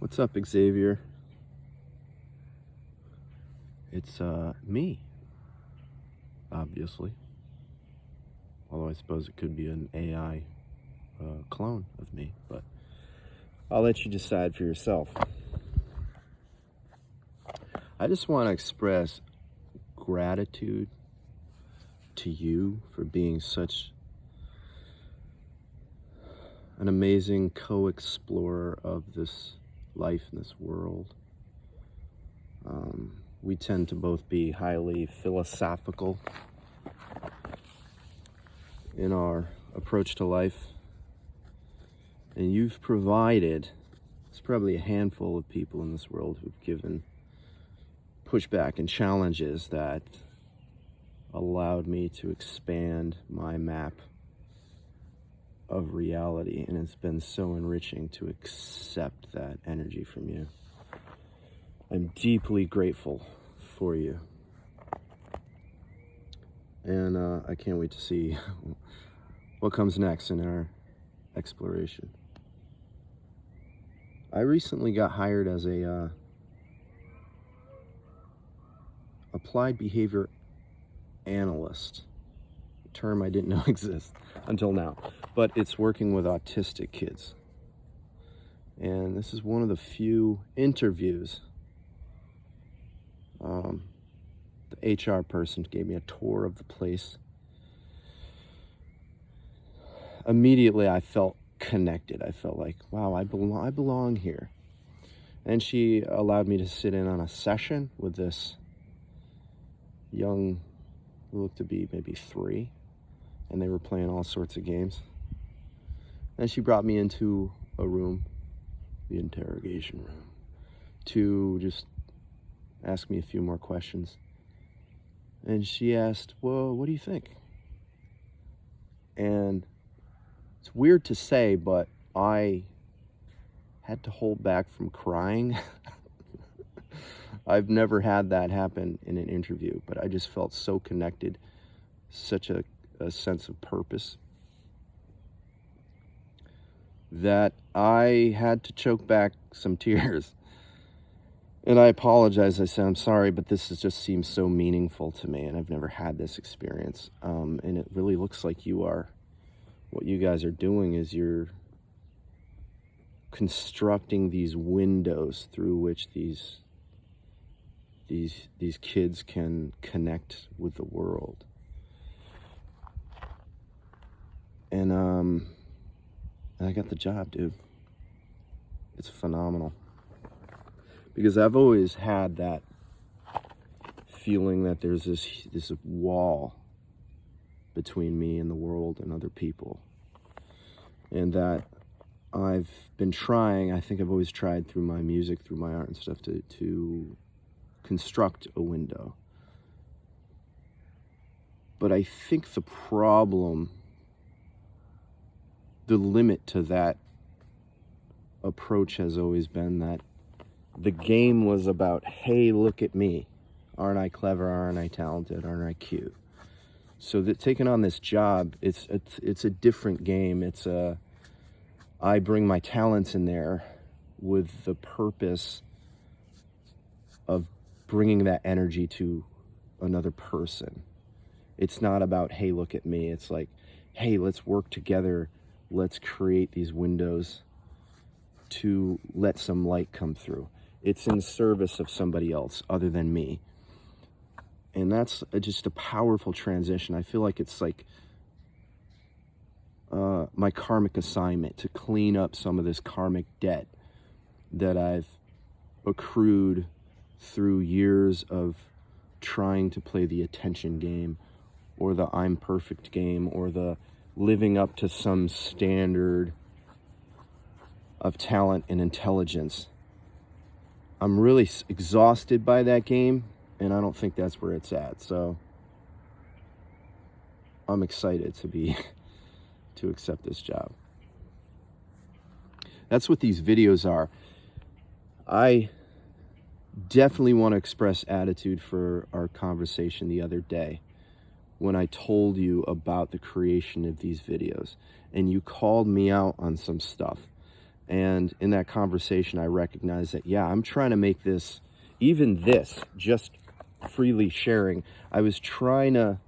What's up, Xavier? It's me, obviously. Although I suppose it could be an AI clone of me, but I'll let you decide for yourself. I just want to express gratitude to you for being such an amazing co-explorer of this life in this world. We tend to both be highly philosophical in our approach to life. And you've provided, it's probably a handful of people in this world who've given pushback and challenges that allowed me to expand my map of reality. And it's been so enriching to accept that energy from you. I'm deeply grateful for you. And I can't wait to see what comes next in our exploration. I recently got hired as a applied behavior analyst, a term I didn't know exists until now, but it's working with autistic kids. And this is one of the few interviews. The HR person gave me a tour of the place. Immediately I felt connected. I felt like, wow, I belong here. And she allowed me to sit in on a session with this young, who looked to be maybe 3, and they were playing all sorts of games. Then she brought me into a room, the interrogation room, to just ask me a few more questions. And she asked, well, what do you think? And it's weird to say, but I had to hold back from crying. I've never had that happen in an interview, but I just felt so connected, such a sense of purpose, that I had to choke back some tears. And I apologize. I said, I'm sorry, but just seems so meaningful to me, and I've never had this experience. And it really looks like what you guys are doing is you're constructing these windows through which these kids can connect with the world. And I got the job, dude. It's phenomenal. Because I've always had that feeling that there's this wall between me and the world and other people. And that I've been trying, I think I've always tried through my music, through my art and stuff, to construct a window. But I think the problem, the limit to that approach has always been that the game was about, hey, look at me. Aren't I clever? Aren't I talented? Aren't I cute? So that taking on this job, it's a different game. I bring my talents in there with the purpose of bringing that energy to another person. It's not about, hey, look at me. It's like, hey, let's work together. Let's create these windows to let some light come through. It's in service of somebody else other than me. And that's just a powerful transition. I feel like it's like my karmic assignment to clean up some of this karmic debt that I've accrued through years of trying to play the attention game, or the I'm perfect game, or the living up to some standard of talent and intelligence. I'm really exhausted by that game, and I don't think that's where it's at. So I'm excited to accept this job. That's what these videos are. I definitely want to express gratitude for our conversation the other day when I told you about the creation of these videos, and you called me out on some stuff And in that conversation, I recognized that, yeah, I'm trying to make this, even this, just freely sharing, I was trying to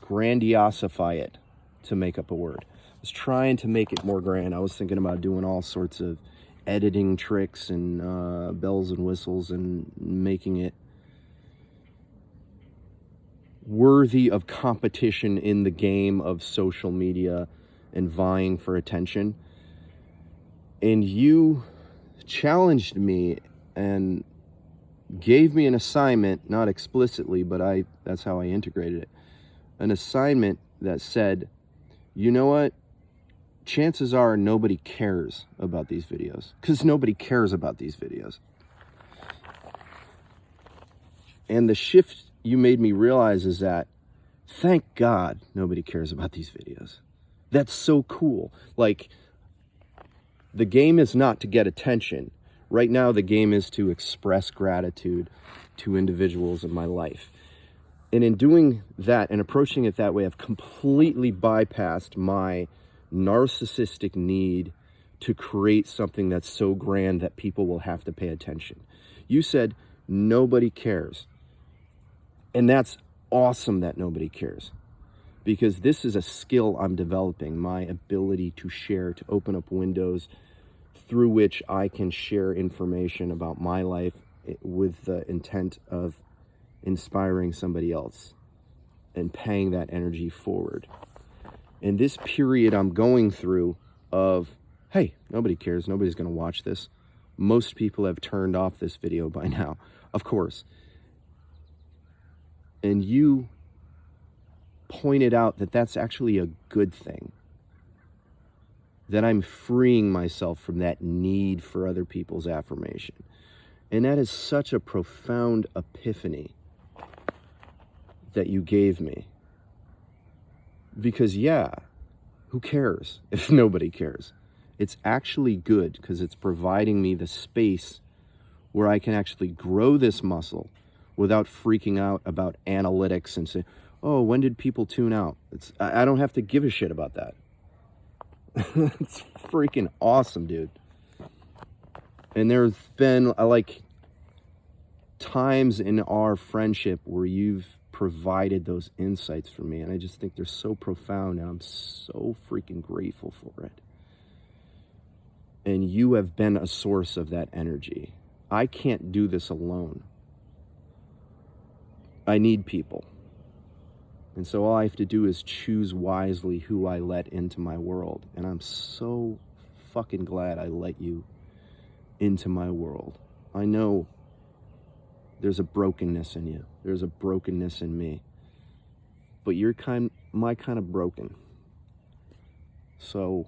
grandiosify it, to make up a word. I was trying to make it more grand. I was thinking about doing all sorts of editing tricks and bells and whistles and making it worthy of competition in the game of social media and vying for attention. And you challenged me and gave me an assignment, not explicitly, but that's how I integrated it. An assignment that said, you know what? Chances are nobody cares about these videos, because nobody cares about these videos. And the shift you made me realize is that, thank God nobody cares about these videos. That's so cool. Like, the game is not to get attention. Right now, the game is to express gratitude to individuals in my life. And in doing that and approaching it that way, I've completely bypassed my narcissistic need to create something that's so grand that people will have to pay attention. You said nobody cares. And that's awesome that nobody cares, because this is a skill I'm developing, my ability to share, to open up windows through which I can share information about my life with the intent of inspiring somebody else and paying that energy forward. In this period I'm going through of, hey, nobody cares, nobody's going to watch this. Most people have turned off this video by now, of course. And you pointed out that that's actually a good thing. That I'm freeing myself from that need for other people's affirmation. And that is such a profound epiphany that you gave me. Because yeah, who cares if nobody cares? It's actually good because it's providing me the space where I can actually grow this muscle without freaking out about analytics and say, oh, when did people tune out? I don't have to give a shit about that. It's freaking awesome, dude. And there's been times in our friendship where you've provided those insights for me, and I just think they're so profound, and I'm so freaking grateful for it. And you have been a source of that energy. I can't do this alone. I need people. And so all I have to do is choose wisely who I let into my world. And I'm so fucking glad I let you into my world. I know there's a brokenness in you. There's a brokenness in me. But you're my kind of broken. So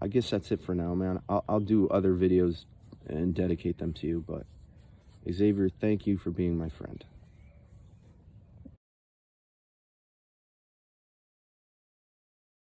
I guess that's it for now, man. I'll do other videos and dedicate them to you. But Xavier, thank you for being my friend.